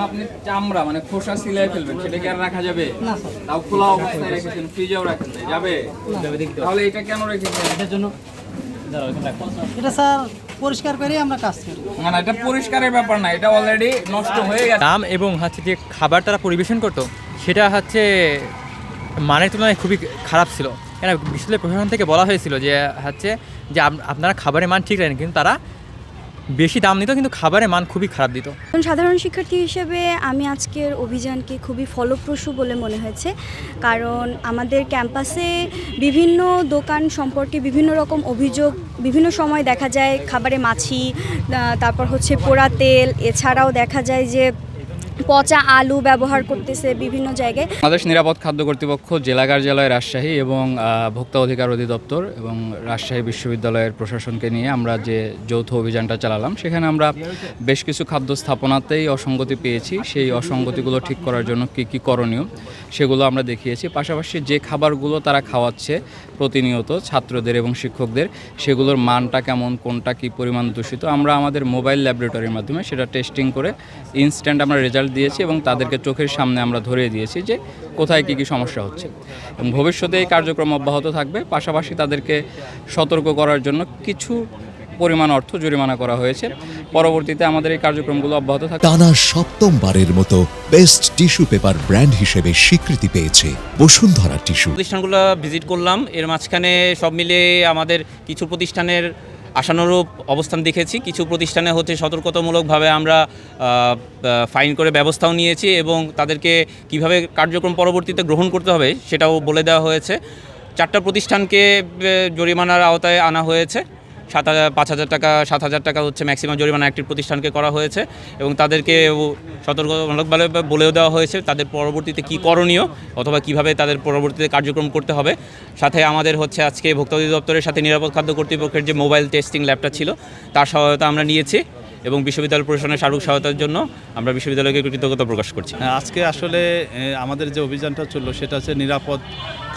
আপনি চামড়া মানে খোসা সিলাই ফেলবেন, সেটা কি আর রাখা যাবে না স্যার, তাও খোলা অবস্থায় রেখেছেন, ফ্রিজেও রাখেন নাই, যাবে? তাহলে এটা কেন রেখেছেন? এটার জন্য এটা স্যার পরিষ্কার করে আমরা কাজ করি। না না, এটা পরিষ্কারের ব্যাপার না, এটা অলরেডি নষ্ট হয়ে গেছে। দাম এবং হচ্ছে যে খাবার তারা পরিবেশন করতো সেটা হচ্ছে মানের তুলনায় খুবই খারাপ ছিল। কেন বিশ্ববিদ্যালয় প্রশাসন থেকে বলা হয়েছিল যে হচ্ছে যে আপনারা খাবারের মান ঠিক রাখেন, কিন্তু তারা বেশি দাম নিত কিন্তু খাবারের মান খুবই খারাপ দিত। সাধারণ শিক্ষার্থী হিসেবে আমি আজকের অভিযানকে খুবই ফলপ্রসূ বলে মনে হয়েছে, কারণ আমাদের ক্যাম্পাসে বিভিন্ন দোকান সম্পর্কে বিভিন্ন রকম অভিযোগ বিভিন্ন সময় দেখা যায়। খাবারে মাছি, তারপর হচ্ছে পোড়া তেল, এছাড়াও দেখা যায় যে পচা আলু ব্যবহার করতেছে বিভিন্ন জায়গায়। বাংলাদেশ নিরাপদ খাদ্য কর্তৃপক্ষ, জেলা কার্যালয় রাজশাহী এবং ভোক্তা অধিকার অধিদপ্তর এবং রাজশাহী বিশ্ববিদ্যালয়ের প্রশাসনকে নিয়ে আমরা যে যৌথ অভিযানটা চালালাম, সেখানে আমরা বেশ কিছু খাদ্য স্থাপনাতেই অসঙ্গতি পেয়েছি। সেই অসঙ্গতিগুলো ঠিক করার জন্য কী কী করণীয় সেগুলো আমরা দেখিয়েছি। পাশাপাশি যে খাবারগুলো তারা খাওয়াচ্ছে প্রতিনিয়ত ছাত্রদের এবং শিক্ষকদের, সেগুলোর মানটা কেমন, কোনটা কী পরিমাণ দূষিত, আমরা আমাদের মোবাইল ল্যাবরেটরির মাধ্যমে সেটা টেস্টিং করে ইনস্ট্যান্ট আমরা রেজাল্ট দিয়েছি এবং তাদেরকে চোখের সামনে আমরা ধরিয়ে দিয়েছি যে কোথায় কী কী সমস্যা হচ্ছে। এবং ভবিষ্যতে এই কার্যক্রম অব্যাহত থাকবে। পাশাপাশি তাদেরকে সতর্ক করার জন্য কিছু পরিমাণ অর্থ জরিমানা করা হয়েছে। পরবর্তীতে আমাদের এই কার্যক্রমগুলো অব্যাহত থাকবে। টানা সপ্তমবারের মতো বেস্ট টিস্যু পেপার ব্র্যান্ড হিসেবে স্বীকৃতি পেয়েছে বসুন্ধরা টিস্যু। প্রতিষ্ঠানগুলো ভিজিট করলাম, এর মাঝখানে সব মিলিয়ে আমাদের কিছু প্রতিষ্ঠানের আশানুরূপ অবস্থান দেখেছি, কিছু প্রতিষ্ঠানে হচ্ছে সতর্কতামূলকভাবে আমরা ফাইন করে ব্যবস্থাও নিয়েছি এবং তাদেরকে কিভাবে কার্যক্রম পরবর্তীতে গ্রহণ করতে হবে সেটাও বলে দেওয়া হয়েছে। 4টা প্রতিষ্ঠানকে জরিমানার আওতায় আনা হয়েছে। 5,000 টাকা 7,000 টাকা হচ্ছে ম্যাক্সিমাম জরিমানা একটি প্রতিষ্ঠানকে করা হয়েছে এবং তাদেরকে সতর্কমূলকভাবে বলেও দেওয়া হয়েছে তাদের পরবর্তীতে কী করণীয় অথবা কিভাবে তাদের পরবর্তীতে কার্যক্রম করতে হবে। সাথে আমাদের হচ্ছে আজকে ভোক্তা অধিদপ্তরের সাথে নিরাপদ খাদ্য কর্তৃপক্ষের যে মোবাইল টেস্টিং ল্যাবটা ছিল তার সহায়তা আমরা নিয়েছি এবং বিশ্ববিদ্যালয় প্রশাসনের সার্বিক সহায়তার জন্য আমরা বিশ্ববিদ্যালয়কে কৃতজ্ঞতা প্রকাশ করছি। আজকে আসলে আমাদের যে অভিযানটা চললো সেটা হচ্ছে নিরাপদ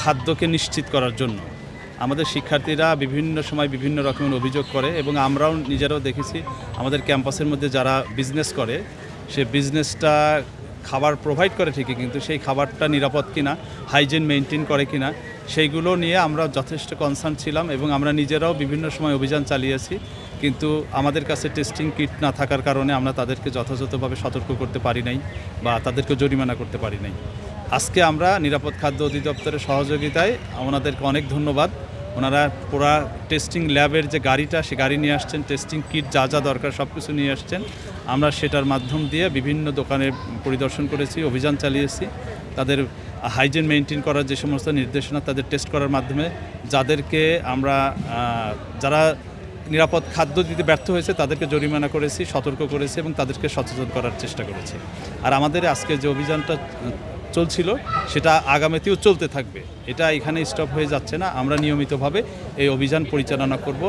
খাদ্যকে নিশ্চিত করার জন্য। আমাদের শিক্ষার্থীরা বিভিন্ন সময় বিভিন্ন রকমের অভিযোগ করে এবং আমরাও নিজেরাও দেখেছি আমাদের ক্যাম্পাসের মধ্যে যারা বিজনেস করে সে বিজনেসটা খাবার প্রোভাইড করে ঠিকই, কিন্তু সেই খাবারটা নিরাপদ কিনা, হাইজিন মেনটেন করে কিনা, সেইগুলো নিয়ে আমরা যথেষ্ট কনসার্ন ছিলাম এবং আমরা নিজেরাও বিভিন্ন সময় অভিযান চালিয়েছি। কিন্তু আমাদের কাছে টেস্টিং কিট না থাকার কারণে আমরা তাদেরকে যথাযথভাবে সতর্ক করতে পারি নাই বা তাদেরকে জরিমানা করতে পারি নাই। আজকে আমরা নিরাপদ খাদ্য অধিদপ্তরের সহযোগিতায় ওনাদেরকে অনেক ধন্যবাদ। ওনারা পুরা টেস্টিং ল্যাবের যে গাড়িটা সে গাড়ি নিয়ে আসছেন, টেস্টিং কিট যা যা দরকার সব কিছু নিয়ে আসছেন। আমরা সেটার মাধ্যম দিয়ে বিভিন্ন দোকানে পরিদর্শন করেছি, অভিযান চালিয়েছি। তাদের হাইজিন মেনটেন করার যে সমস্ত নির্দেশনা তাদের টেস্ট করার মাধ্যমে যাদেরকে আমরা যারা নিরাপদ খাদ্য দিতে ব্যর্থ হয়েছে তাদেরকে জরিমানা করেছি, সতর্ক করেছি এবং তাদেরকে সচেতন করার চেষ্টা করেছি। আর আমাদের আজকে যে অভিযানটা চলছিল সেটা আগামীতেও চলতে থাকবে, এটা এখানে স্টপ হয়ে যাচ্ছে না। আমরা নিয়মিতভাবে এই অভিযান পরিচালনা করব।